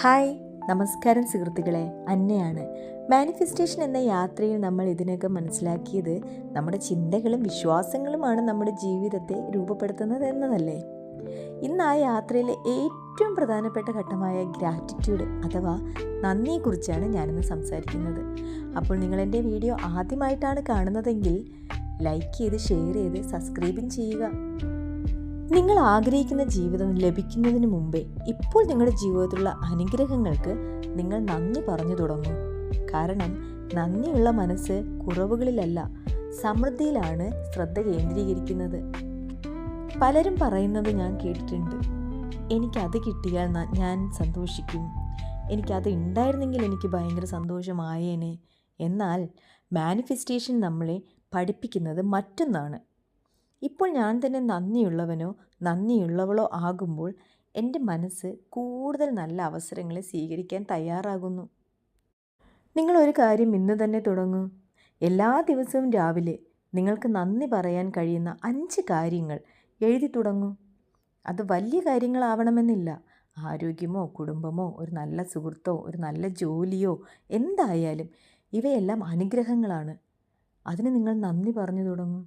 Hi, നമസ്കാരം സുഹൃത്തുക്കളെ. അന്നയാണ്. Manifestation എന്ന യാത്രയിൽ നമ്മൾ ഇതിനകം മനസ്സിലാക്കിയത് നമ്മുടെ ചിന്തകളും വിശ്വാസങ്ങളുമാണ് നമ്മുടെ ജീവിതത്തെ രൂപപ്പെടുത്തുന്നത് എന്നതല്ലേ. ഇന്ന് ആ യാത്രയിലെ ഏറ്റവും പ്രധാനപ്പെട്ട ഘട്ടമായ ഗ്രാറ്റിറ്റ്യൂഡ് അഥവാ നന്ദിയെക്കുറിച്ചാണ് ഞാനിന്ന് സംസാരിക്കുന്നത്. അപ്പോൾ നിങ്ങൾ എൻ്റെ വീഡിയോ ആദ്യമായിട്ടാണ് കാണുന്നതെങ്കിൽ ലൈക്ക് ചെയ്ത്, ഷെയർ ചെയ്ത്, സബ്സ്ക്രൈബും ചെയ്യുക. നിങ്ങൾ ആഗ്രഹിക്കുന്ന ജീവിതം ലഭിക്കുന്നതിന് മുമ്പേ ഇപ്പോൾ നിങ്ങളുടെ ജീവിതത്തിലുള്ള അനുഗ്രഹങ്ങൾക്ക് നിങ്ങൾ നന്ദി പറഞ്ഞു തുടങ്ങൂ. കാരണം നന്ദിയുള്ള മനസ്സ് കുറവുകളിലല്ല, സമൃദ്ധിയിലാണ് ശ്രദ്ധ കേന്ദ്രീകരിക്കുന്നത്. പലരും പറയുന്നത് ഞാൻ കേട്ടിട്ടുണ്ട്, എനിക്കത് കിട്ടിയാൽ ഞാൻ സന്തോഷിക്കും, എനിക്കത് ഉണ്ടായിരുന്നെങ്കിൽ എനിക്ക് ഭയങ്കര സന്തോഷമായേനെ. എന്നാൽ മാനിഫെസ്റ്റേഷൻ നമ്മളെ പഠിപ്പിക്കുന്നത് മറ്റൊന്നാണ്. ഇപ്പോൾ ഞാൻ തന്നെ നന്ദിയുള്ളവനോ നന്ദിയുള്ളവളോ ആകുമ്പോൾ എൻ്റെ മനസ്സ് കൂടുതൽ നല്ല അവസരങ്ങളെ സ്വീകരിക്കാൻ തയ്യാറാകുന്നു. നിങ്ങളൊരു കാര്യം ഇന്ന് തന്നെ തുടങ്ങൂ. എല്ലാ ദിവസവും രാവിലെ നിങ്ങൾക്ക് നന്ദി പറയാൻ കഴിയുന്ന 5 കാര്യങ്ങൾ എഴുതി തുടങ്ങൂ. അത് വലിയ കാര്യങ്ങളാവണമെന്നില്ല. ആരോഗ്യമോ, കുടുംബമോ, ഒരു നല്ല സുഹൃത്തോ, ഒരു നല്ല ജോലിയോ, എന്തായാലും ഇവയെല്ലാം അനുഗ്രഹങ്ങളാണ്. അതിന് നിങ്ങൾ നന്ദി പറഞ്ഞു തുടങ്ങൂ.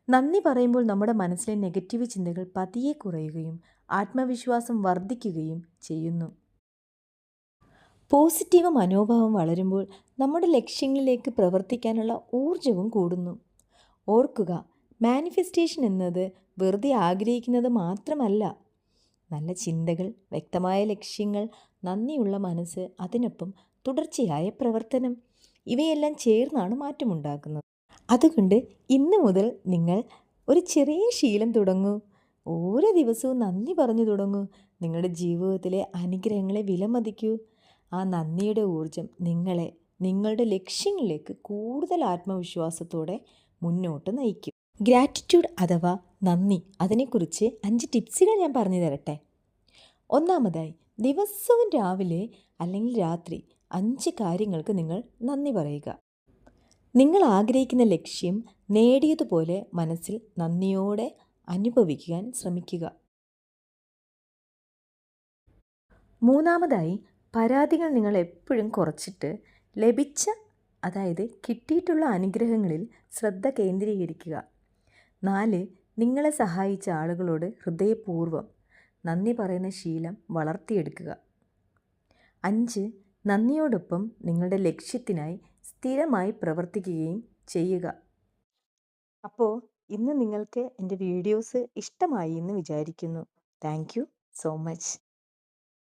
നന്ദി പറയുമ്പോൾ നമ്മുടെ മനസ്സിലെ നെഗറ്റീവ് ചിന്തകൾ പതിയെ കുറയുകയും ആത്മവിശ്വാസം വർദ്ധിക്കുകയും ചെയ്യുന്നു. പോസിറ്റീവ് മനോഭാവം വളരുമ്പോൾ നമ്മുടെ ലക്ഷ്യങ്ങളിലേക്ക് പ്രവർത്തിക്കാനുള്ള ഊർജവും കൂടുന്നു. ഓർക്കുക, മാനിഫെസ്റ്റേഷൻ എന്നത് വെറുതെ ആഗ്രഹിക്കുന്നത് മാത്രമല്ല. നല്ല ചിന്തകൾ, വ്യക്തമായ ലക്ഷ്യങ്ങൾ, നന്ദിയുള്ള മനസ്സ്, അതിനൊപ്പം തുടർച്ചയായ പ്രവർത്തനം, ഇവയെല്ലാം ചേർന്നാണ് മാറ്റമുണ്ടാക്കുന്നത്. അതുകൊണ്ട് ഇന്ന് മുതൽ നിങ്ങൾ ഒരു ചെറിയ ശീലം തുടങ്ങൂ. ഓരോ ദിവസവും നന്ദി പറഞ്ഞു തുടങ്ങൂ. നിങ്ങളുടെ ജീവിതത്തിലെ അനുഗ്രഹങ്ങളെ വിലമതിക്കൂ. ആ നന്ദിയുടെ ഊർജം നിങ്ങളെ നിങ്ങളുടെ ലക്ഷ്യങ്ങളിലേക്ക് കൂടുതൽ ആത്മവിശ്വാസത്തോടെ മുന്നോട്ട് നയിക്കും. ഗ്രാറ്റിറ്റ്യൂഡ് അഥവാ നന്ദി, അതിനെക്കുറിച്ച് 5 ടിപ്സുകൾ ഞാൻ പറഞ്ഞു തരട്ടെ. ഒന്നാമതായി, ദിവസവും രാവിലെ അല്ലെങ്കിൽ രാത്രി 5 കാര്യങ്ങൾക്ക് നിങ്ങൾ നന്ദി പറയുക. നിങ്ങൾ ആഗ്രഹിക്കുന്ന ലക്ഷ്യം നേടിയതുപോലെ മനസ്സിൽ നന്ദിയോടെ അനുഭവിക്കാൻ ശ്രമിക്കുക. മൂന്നാമതായി, പരാതികൾ നിങ്ങൾ എപ്പോഴും കുറച്ചിട്ട് ലഭിച്ച, അതായത് കിട്ടിയിട്ടുള്ള അനുഗ്രഹങ്ങളിൽ ശ്രദ്ധ കേന്ദ്രീകരിക്കുക. 4, നിങ്ങളെ സഹായിച്ച ആളുകളോട് ഹൃദയപൂർവ്വം നന്ദി പറയുന്ന ശീലം വളർത്തിയെടുക്കുക. 5, നന്ദിയോടൊപ്പം നിങ്ങളുടെ ലക്ഷ്യത്തിനായി സ്ഥിരമായി പ്രവർത്തിക്കുകയും ചെയ്യുക. അപ്പോൾ ഇന്ന് നിങ്ങൾക്ക് എൻ്റെ വീഡിയോസ് ഇഷ്ടമായി എന്ന് വിചാരിക്കുന്നു. Thank you so much.